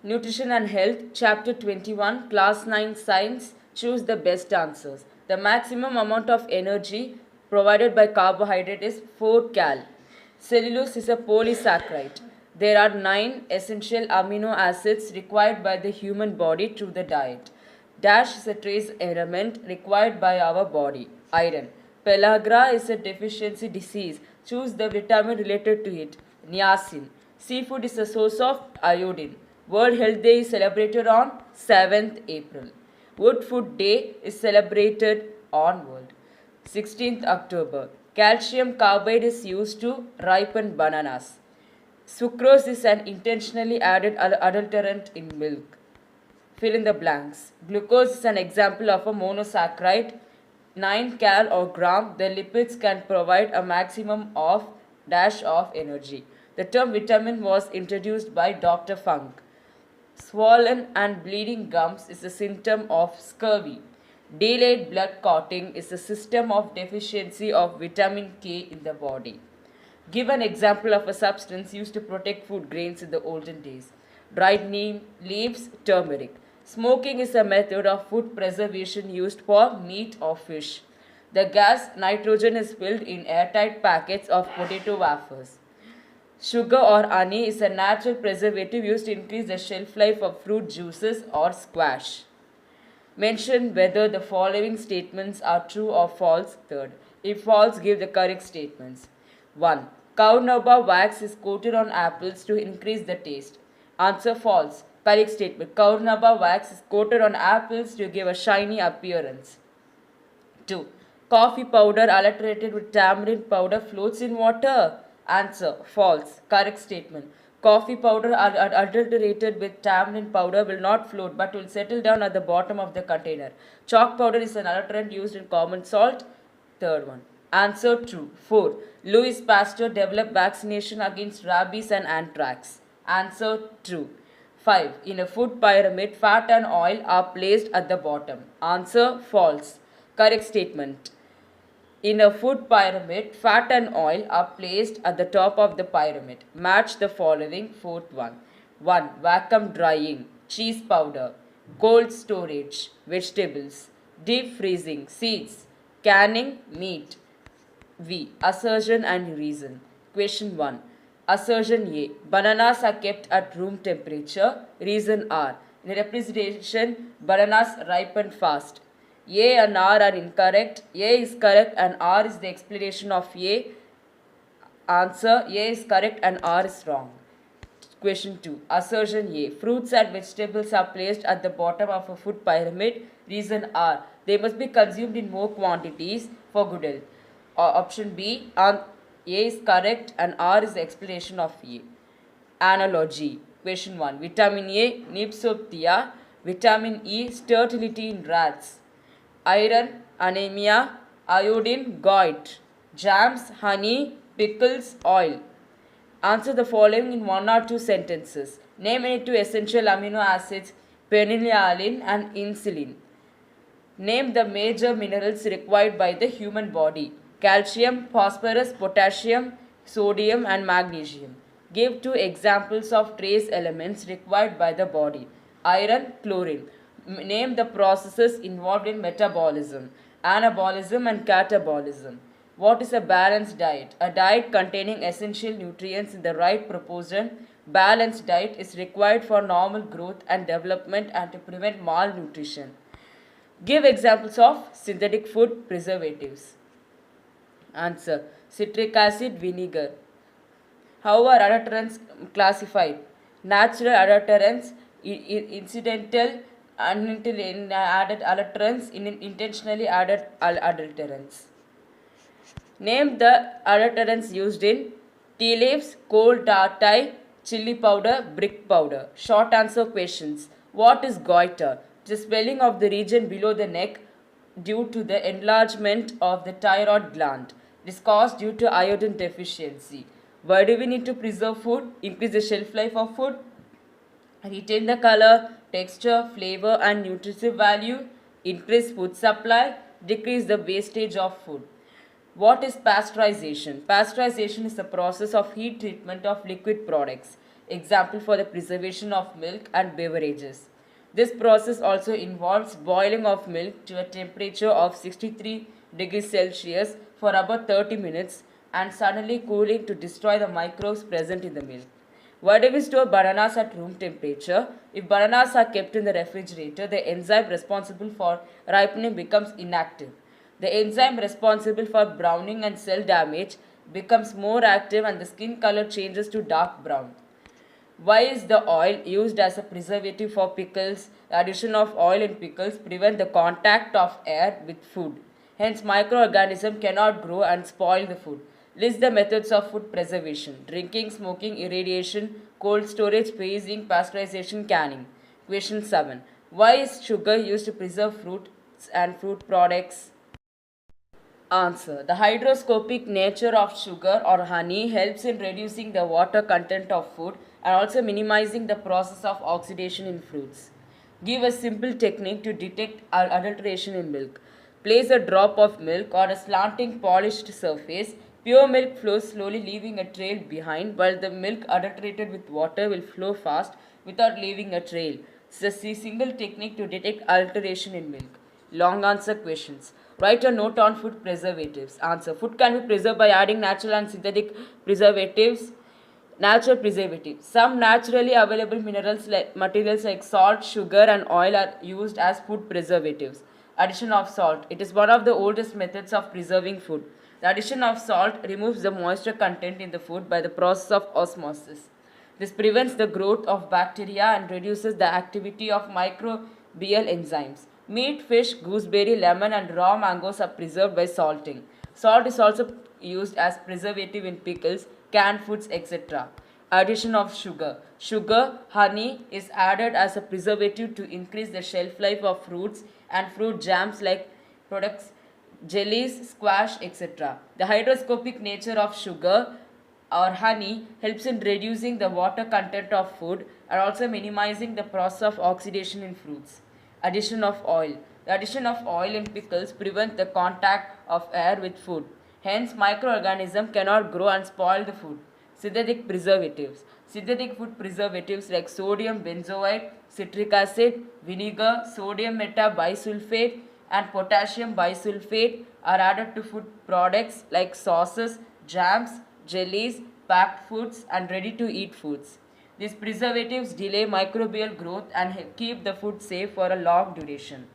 Nutrition and Health, Chapter 21, Class 9 Science. Choose the best answers. The maximum amount of energy provided by carbohydrate is 4 cal. Cellulose is a polysaccharide. There are 9 essential amino acids required by the human body through the diet. Dash is a trace element required by our body. Iron. Pellagra is a deficiency disease. Choose the vitamin related to it. Niacin. Seafood is a source of iodine. World Health Day is celebrated on 7th April. Wood Food Day is celebrated on World 16th October. Calcium carbide is used to ripen bananas. Sucrose is an intentionally added adulterant in milk. Fill in the blanks. Glucose is an example of a monosaccharide. 9 cal or gram, the lipids can provide a maximum of dash of energy. The term vitamin was introduced by Dr. Funk. Swollen and bleeding gums is a symptom of scurvy. Delayed blood clotting is a system of deficiency of vitamin K in the body. Give an example of a substance used to protect food grains in the olden days. Dried neem leaves, turmeric. Smoking is a method of food preservation used for meat or fish. The gas nitrogen is filled in airtight packets of potato wafers. Sugar or honey is a natural preservative used to increase the shelf life of fruit juices or squash. Mention whether the following statements are true or false. Third, if false, give the correct statements. 1. Carnauba wax is coated on apples to increase the taste. Answer false. Correct statement. Carnauba wax is coated on apples to give a shiny appearance. 2. Coffee powder adulterated with tamarind powder floats in water. Answer false. Correct statement. Coffee powder adulterated with tamarind powder will not float but will settle down at the bottom of the container. Chalk powder is an adulterant used in common salt. Third one. Answer true. 4. Louis Pasteur developed vaccination against rabies and anthrax. Answer true. 5. In a food pyramid, fat and oil are placed at the bottom. Answer false. Correct statement. In a food pyramid, fat and oil are placed at the top of the pyramid. Match the following. Fourth one. 1. Vacuum drying, cheese powder. Cold storage, vegetables. Deep freezing, seeds. Canning, meat. V. Assertion and reason. Question 1. Assertion A. Bananas are kept at room temperature. Reason R. In representation, bananas ripen fast. A and R are incorrect. A is correct and R is the explanation of A. Answer A is correct and R is wrong. Question 2. Assertion A. Fruits and vegetables are placed at the bottom of a food pyramid. Reason R. They must be consumed in more quantities for good health. Option B. A is correct and R is the explanation of A. Analogy. Question 1. Vitamin A. Nipsoptia. Vitamin E. Sterility in rats. Iron, anemia. Iodine, gout. Jams, honey. Pickles, oil. Answer the following in 1 or 2 sentences. Name any 2 essential amino acids, penicillin and insulin. Name the major minerals required by the human body. Calcium, phosphorus, potassium, sodium and magnesium. Give 2 examples of trace elements required by the body. Iron, chlorine. Name the processes involved in metabolism, anabolism and catabolism. What is a balanced diet? A diet containing essential nutrients in the right proportion. Balanced diet is required for normal growth and development and to prevent malnutrition. Give examples of synthetic food preservatives. Answer. Citric acid, vinegar. How are adulterants classified? Natural adulterants, incidental added adulterants, intentionally added adulterants. Name the adulterants used in tea leaves, coal tar tie, chili powder, brick powder. Short answer questions. What is goiter? The swelling of the region below the neck due to the enlargement of the thyroid gland. It is caused due to iodine deficiency. Why do we need to preserve food? Increase the shelf life of food. Retain the color, texture, flavor and nutritive value. Increase food supply. Decrease the wastage of food. What is pasteurization? Pasteurization is the process of heat treatment of liquid products. example for the preservation of milk and beverages. This process also involves boiling of milk to a temperature of 63 degrees Celsius for about 30 minutes and suddenly cooling to destroy the microbes present in the milk. Why do we store bananas at room temperature? If bananas are kept in the refrigerator, the enzyme responsible for ripening becomes inactive. The enzyme responsible for browning and cell damage becomes more active and the skin color changes to dark brown. Why is the oil used as a preservative for pickles? The addition of oil in pickles prevents the contact of air with food. Hence, microorganisms cannot grow and spoil the food. List the methods of food preservation: drinking, smoking, irradiation, cold storage, freezing, pasteurization, canning. Question 7. Why is sugar used to preserve fruits and fruit products? Answer. The hygroscopic nature of sugar or honey helps in reducing the water content of food and also minimizing the process of oxidation in fruits. Give a simple technique to detect adulteration in milk. Place a drop of milk on a slanting polished surface. Pure milk flows slowly, leaving a trail behind, while the milk adulterated with water will flow fast without leaving a trail. It's a single technique to detect alteration in milk. Long answer questions. Write a note on food preservatives. Answer. Food can be preserved by adding natural and synthetic preservatives. Natural preservatives. Some naturally available materials like salt, sugar, and oil are used as food preservatives. Addition of salt. It is one of the oldest methods of preserving food. The addition of salt removes the moisture content in the food by the process of osmosis. This prevents the growth of bacteria and reduces the activity of microbial enzymes. Meat, fish, gooseberry, lemon, and raw mangoes are preserved by salting. Salt is also used as preservative in pickles, canned foods, etc. Addition of sugar. Sugar, honey is added as a preservative to increase the shelf life of fruits and fruit jams like products, jellies, squash, etc. The hygroscopic nature of sugar or honey helps in reducing the water content of food and also minimizing the process of oxidation in fruits. Addition of oil. The addition of oil in pickles prevents the contact of air with food. Hence, microorganisms cannot grow and spoil the food. Synthetic preservatives. Synthetic food preservatives like sodium benzoate, citric acid, vinegar, sodium metabisulfate, and potassium bisulfate are added to food products like sauces, jams, jellies, packed foods, and ready to eat foods. These preservatives delay microbial growth and keep the food safe for a long duration.